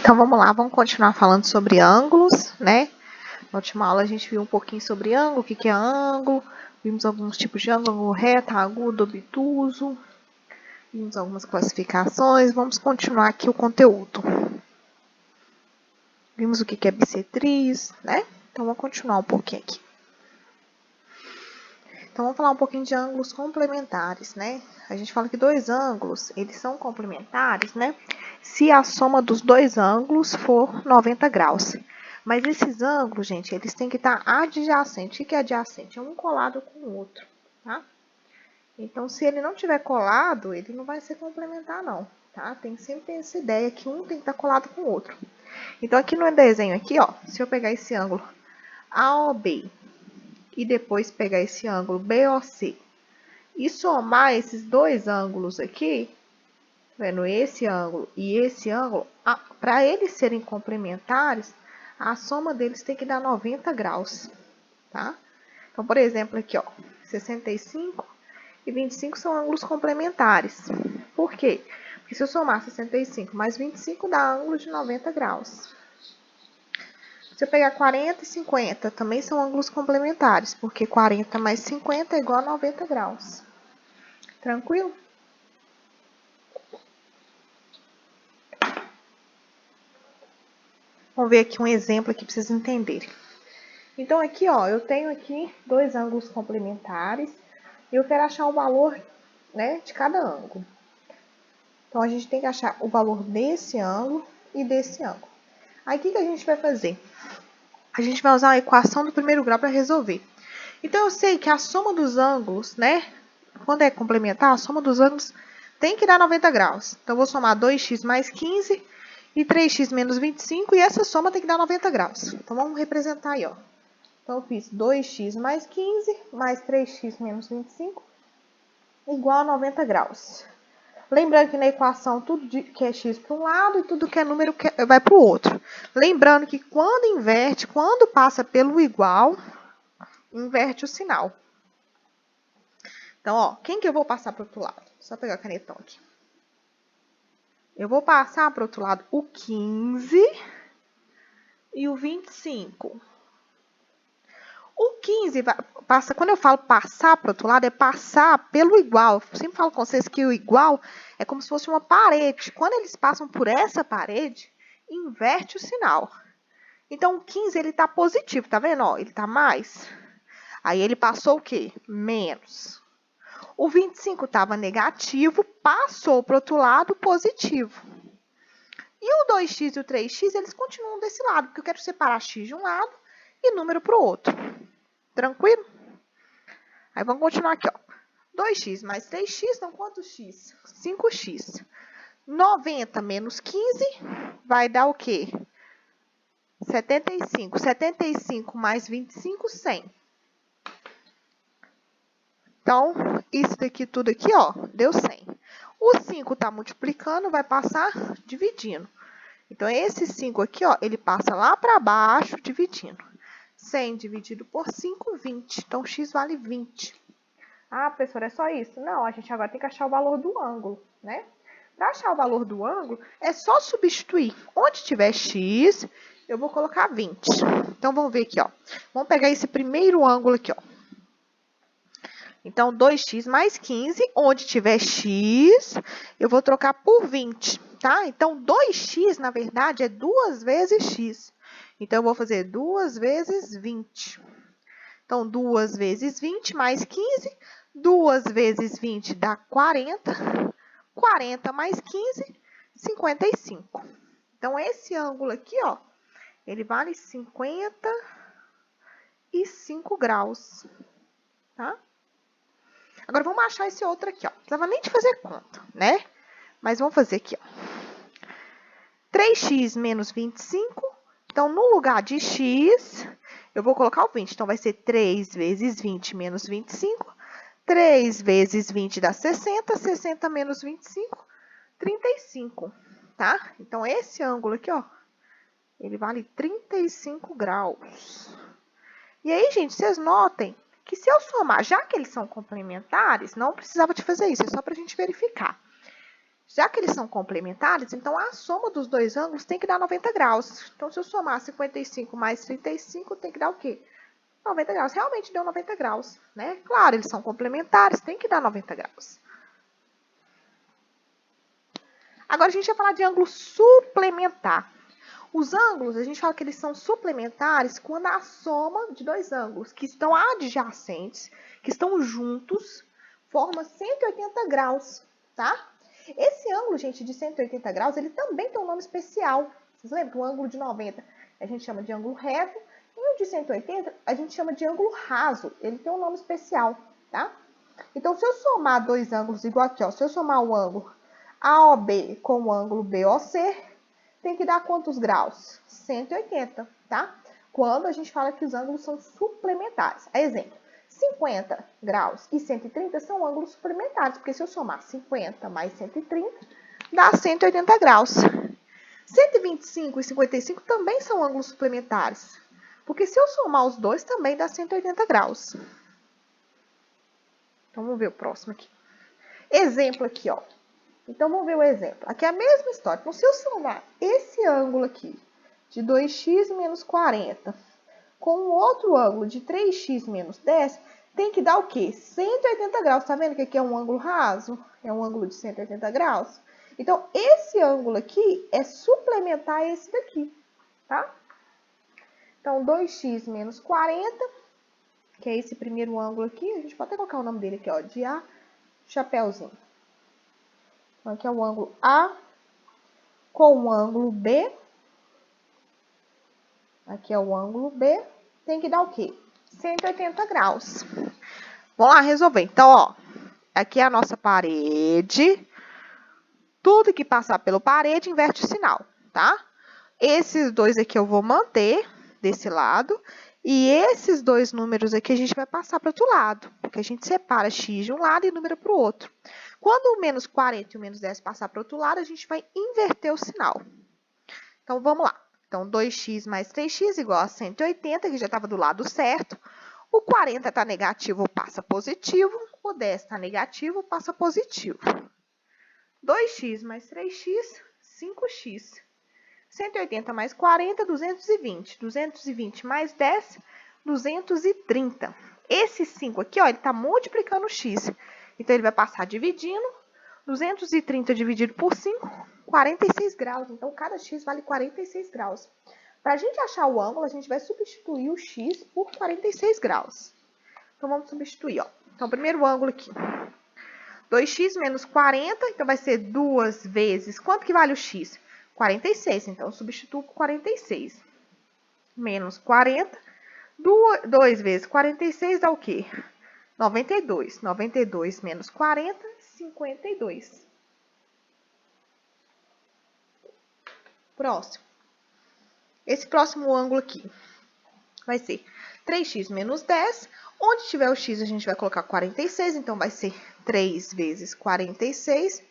Então, vamos lá, vamos continuar falando sobre ângulos, né? Na última aula a gente viu um pouquinho sobre ângulo, o que é ângulo, vimos alguns tipos de ângulo, reto, agudo, obtuso, vimos algumas classificações, vamos continuar aqui o conteúdo. Vimos o que é bissetriz, né? Então, vamos continuar um pouquinho aqui. Então, vamos falar um pouquinho de ângulos complementares, né? A gente fala que dois ângulos, eles são complementares, né? Se a soma dos dois ângulos for 90 graus. Mas esses ângulos, gente, eles têm que estar adjacentes. O que é adjacente? É um colado com o outro, tá? Então, se ele não tiver colado, ele não vai ser complementar, não, tá? Tem que sempre ter essa ideia que um tem que estar colado com o outro. Então, aqui no desenho aqui, ó, se eu pegar esse ângulo AOB e depois pegar esse ângulo BOC e somar esses dois ângulos aqui, vendo esse ângulo e esse ângulo, para eles serem complementares, a soma deles tem que dar 90 graus, tá? Então, por exemplo, aqui, ó, 65 e 25 são ângulos complementares. Por quê? Porque se eu somar 65 mais 25 dá ângulo de 90 graus. Se eu pegar 40 e 50, também são ângulos complementares, porque 40 mais 50 é igual a 90 graus. Tranquilo? Vamos ver aqui um exemplo aqui para vocês entenderem. Então, aqui, ó, eu tenho aqui dois ângulos complementares e eu quero achar o valor, né, de cada ângulo. Então, a gente tem que achar o valor desse ângulo e desse ângulo. Aí, o que a gente vai fazer? A gente vai usar a equação do primeiro grau para resolver. Então, eu sei que a soma dos ângulos, né, quando é complementar, a soma dos ângulos tem que dar 90 graus. Então, eu vou somar 2x mais 15 e 3x menos 25 e essa soma tem que dar 90 graus. Então, vamos representar aí, ó. Então, eu fiz 2x mais 15 mais 3x menos 25 igual a 90 graus. Lembrando que na equação tudo que é x para um lado e tudo que é número vai para o outro. Lembrando que quando inverte, quando passa pelo igual, inverte o sinal. Então, ó, quem que eu vou passar para o outro lado? Só pegar a canetão aqui. Eu vou passar para o outro lado o 15 e o 25. O 15 passa, quando eu falo passar para o outro lado, é passar pelo igual. Eu sempre falo com vocês que o igual é como se fosse uma parede. Quando eles passam por essa parede, inverte o sinal. Então, o 15 ele está positivo, tá vendo? Ó, ele está mais. Aí, ele passou o quê? Menos. O 25 estava negativo, passou para o outro lado, positivo. E o 2x e o 3x, eles continuam desse lado, porque eu quero separar x de um lado e número para o outro. Tranquilo? Aí, vamos continuar aqui, ó. 2x mais 3x, dão quantos x? 5x. 90 menos 15 vai dar o quê? 75. 75 mais 25, 100. Então, isso daqui, tudo aqui, ó, deu 100. O 5 está multiplicando, vai passar dividindo. Então, esse 5 aqui, ó, ele passa lá para baixo, dividindo. 100 dividido por 5, 20. Então, x vale 20. Ah, professora, é só isso? Não, a gente agora tem que achar o valor do ângulo, né? Para achar o valor do ângulo, é só substituir. Onde tiver x, eu vou colocar 20. Então, vamos ver aqui, ó. Vamos pegar esse primeiro ângulo aqui, ó. Então, 2x mais 15, onde tiver x, eu vou trocar por 20, tá? Então, 2x, na verdade, é 2 vezes x. Então, eu vou fazer 2 vezes 20. Então, 2 vezes 20 mais 15, 2 vezes 20 dá 40. 40 mais 15, 55. Então, esse ângulo aqui, ó, ele vale 55 graus, tá? Agora, vamos achar esse outro aqui, ó. Não precisava nem de fazer conta, né? Mas vamos fazer aqui, ó. 3x menos 25. Então, no lugar de x, eu vou colocar o 20. Então, vai ser 3 vezes 20 menos 25. 3 vezes 20 dá 60. 60 menos 25, 35, tá? Então, esse ângulo aqui, ó, ele vale 35 graus. E aí, gente, vocês notem que se eu somar, já que eles são complementares, não precisava de fazer isso, é só para a gente verificar. Já que eles são complementares, então a soma dos dois ângulos tem que dar 90 graus. Então, se eu somar 55 mais 35, tem que dar o quê? 90 graus. Realmente deu 90 graus, né? Claro, eles são complementares, tem que dar 90 graus. Agora, a gente vai falar de ângulo suplementar. Os ângulos, a gente fala que eles são suplementares quando a soma de dois ângulos que estão adjacentes, que estão juntos, forma 180 graus, tá? Esse ângulo, gente, de 180 graus, ele também tem um nome especial. Vocês lembram que o ângulo de 90 a gente chama de ângulo reto e o de 180 a gente chama de ângulo raso. Ele tem um nome especial, tá? Então, se eu somar dois ângulos igual aqui, ó, se eu somar o ângulo AOB com o ângulo BOC, tem que dar quantos graus? 180, tá? Quando a gente fala que os ângulos são suplementares. Exemplo, 50 graus e 130 são ângulos suplementares, porque se eu somar 50 mais 130, dá 180 graus. 125 e 55 também são ângulos suplementares, porque se eu somar os dois, também dá 180 graus. Então, vamos ver o próximo aqui. Exemplo aqui, ó. Então, vamos ver o exemplo. Aqui é a mesma história. Então, se eu somar esse ângulo aqui, de 2x menos 40, com o outro ângulo de 3x menos 10, tem que dar o quê? 180 graus. Tá vendo que aqui é um ângulo raso? É um ângulo de 180 graus. Então, esse ângulo aqui é suplementar a esse daqui, tá? Então, 2x menos 40, que é esse primeiro ângulo aqui, a gente pode até colocar o nome dele aqui, ó, de A, chapéuzinho. Então, aqui é o ângulo A com o ângulo B. Aqui é o ângulo B. Tem que dar o quê? 180 graus. Vamos lá resolver. Então, ó, aqui é a nossa parede. Tudo que passar pela parede inverte o sinal, tá? Esses dois aqui eu vou manter desse lado. E esses dois números aqui a gente vai passar para o outro lado. Porque a gente separa x de um lado e número para o outro. Quando o menos 40 e o menos 10 passar para o outro lado, a gente vai inverter o sinal. Então, vamos lá. Então, 2x mais 3x igual a 180, que já estava do lado certo. O 40 está negativo, passa positivo. O 10 está negativo, passa positivo. 2x mais 3x, 5x. 180 mais 40, 220. 220 mais 10, 230. Esse 5 aqui, ó, ele está multiplicando o x. Então, ele vai passar dividindo. 230 dividido por 5, 46 graus. Então, cada x vale 46 graus. Para a gente achar o ângulo, a gente vai substituir o x por 46 graus. Então, vamos substituir, ó. Então, primeiro ângulo aqui. 2x menos 40, então vai ser 2 vezes... Quanto que vale o x? 46, então eu substituo por 46. Menos 40, 2 vezes 46 dá o quê? 92. 92 menos 40, 52. Próximo. Esse próximo ângulo aqui vai ser 3x menos 10. Onde tiver o x, a gente vai colocar 46. Então, vai ser 3 vezes 46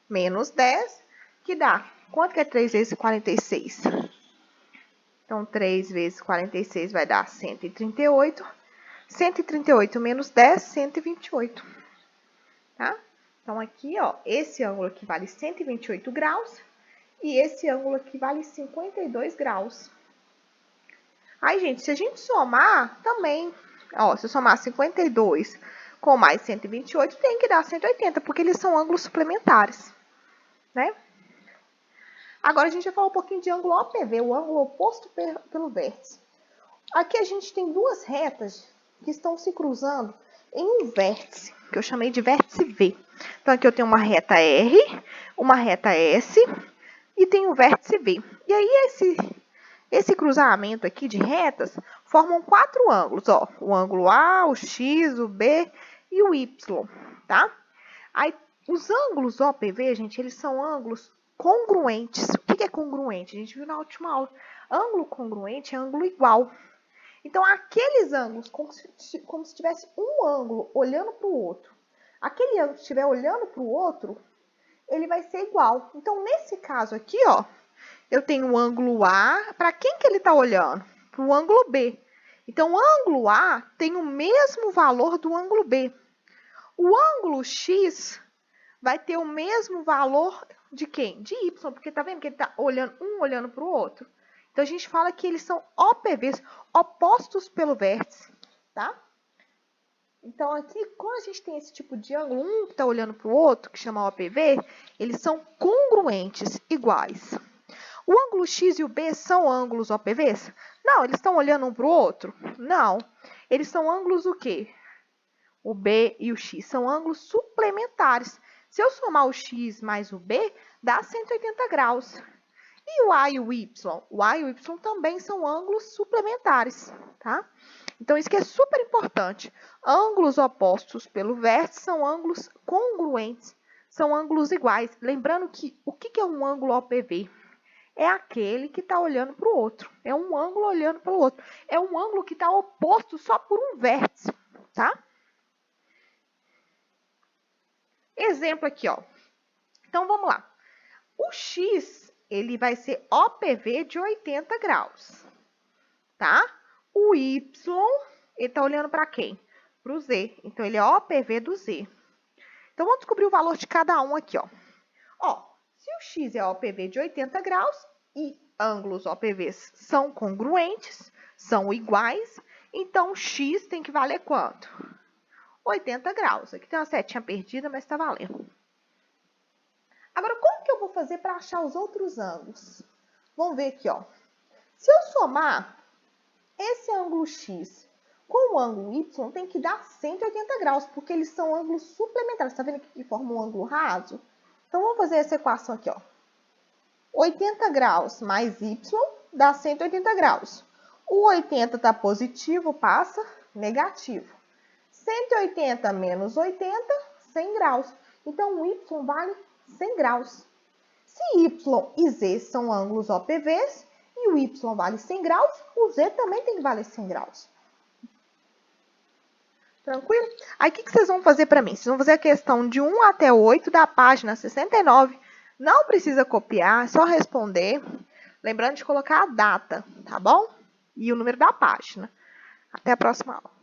menos 10, que dá... Quanto que é 3 vezes 46? Então, 3 vezes 46 vai dar 138. 138 menos 10, 128. Tá? Então, aqui, ó, esse ângulo aqui vale 128 graus e esse ângulo aqui vale 52 graus. Aí, gente, se a gente somar também, ó, se eu somar 52 com mais 128, tem que dar 180, porque eles são ângulos suplementares, né? Agora, a gente vai falar um pouquinho de ângulo OPV, o ângulo oposto pelo vértice. Aqui a gente tem duas retas que estão se cruzando em um vértice, que eu chamei de vértice V. Então, aqui eu tenho uma reta R, uma reta S e tenho o vértice V. E aí, esse cruzamento aqui de retas formam 4 ângulos, ó. O ângulo A, o X, o B e o Y, tá? Aí, os ângulos OPV, gente, eles são ângulos congruentes. O que é congruente? A gente viu na última aula. Ângulo congruente é ângulo igual. Então, aqueles ângulos, como se tivesse um ângulo olhando para o outro, aquele ângulo que estiver olhando para o outro, ele vai ser igual. Então, nesse caso aqui, ó, eu tenho o ângulo A, para quem que ele está olhando? Para o ângulo B. Então, o ângulo A tem o mesmo valor do ângulo B. O ângulo X vai ter o mesmo valor de quem? De y, porque tá vendo que ele está olhando para o outro? Então, a gente fala que eles são OPVs, opostos pelo vértice, tá? Então, aqui, quando a gente tem esse tipo de ângulo, um que está olhando para o outro, que chama OPV, eles são congruentes, iguais. O ângulo X e o B são ângulos OPVs? Não, eles estão olhando um para o outro? Não. Eles são ângulos o quê? O B e o X são ângulos suplementares. Se eu somar o X mais o B, dá 180 graus. E o A e o Y? O A e o Y também são ângulos suplementares, tá? Então, isso que é super importante. Ângulos opostos pelo vértice são ângulos congruentes, são ângulos iguais. Lembrando que o que é um ângulo OPV? É aquele que está olhando para o outro. É um ângulo olhando para o outro. É um ângulo que está oposto só por um vértice, tá? Exemplo aqui, ó. Então, vamos lá. O X, ele vai ser OPV de 80 graus, tá? O Y, ele está olhando para quem? Para o Z. Então, ele é OPV do Z. Então, vamos descobrir o valor de cada um aqui, ó. Ó, se o X é OPV de 80 graus e ângulos OPVs são congruentes, são iguais, então X tem que valer quanto? 80 graus. Aqui tem uma setinha perdida, mas está valendo. Agora, como que eu vou fazer para achar os outros ângulos? Vamos ver aqui, ó. Se eu somar esse ângulo X com o ângulo Y, tem que dar 180 graus, porque eles são ângulos suplementares. Está vendo aqui que forma um ângulo raso? Então, vamos fazer essa equação aqui, ó. 80 graus mais Y dá 180 graus. O 80 está positivo, passa negativo. 180 menos 80, 100 graus. Então, o Y vale 100 graus. Se Y e Z são ângulos OPVs e o Y vale 100 graus, o Z também tem que valer 100 graus. Tranquilo? Aí, o que vocês vão fazer para mim? Vocês vão fazer a questão de 1 até 8 da página 69. Não precisa copiar, é só responder. Lembrando de colocar a data, tá bom? E o número da página. Até a próxima aula.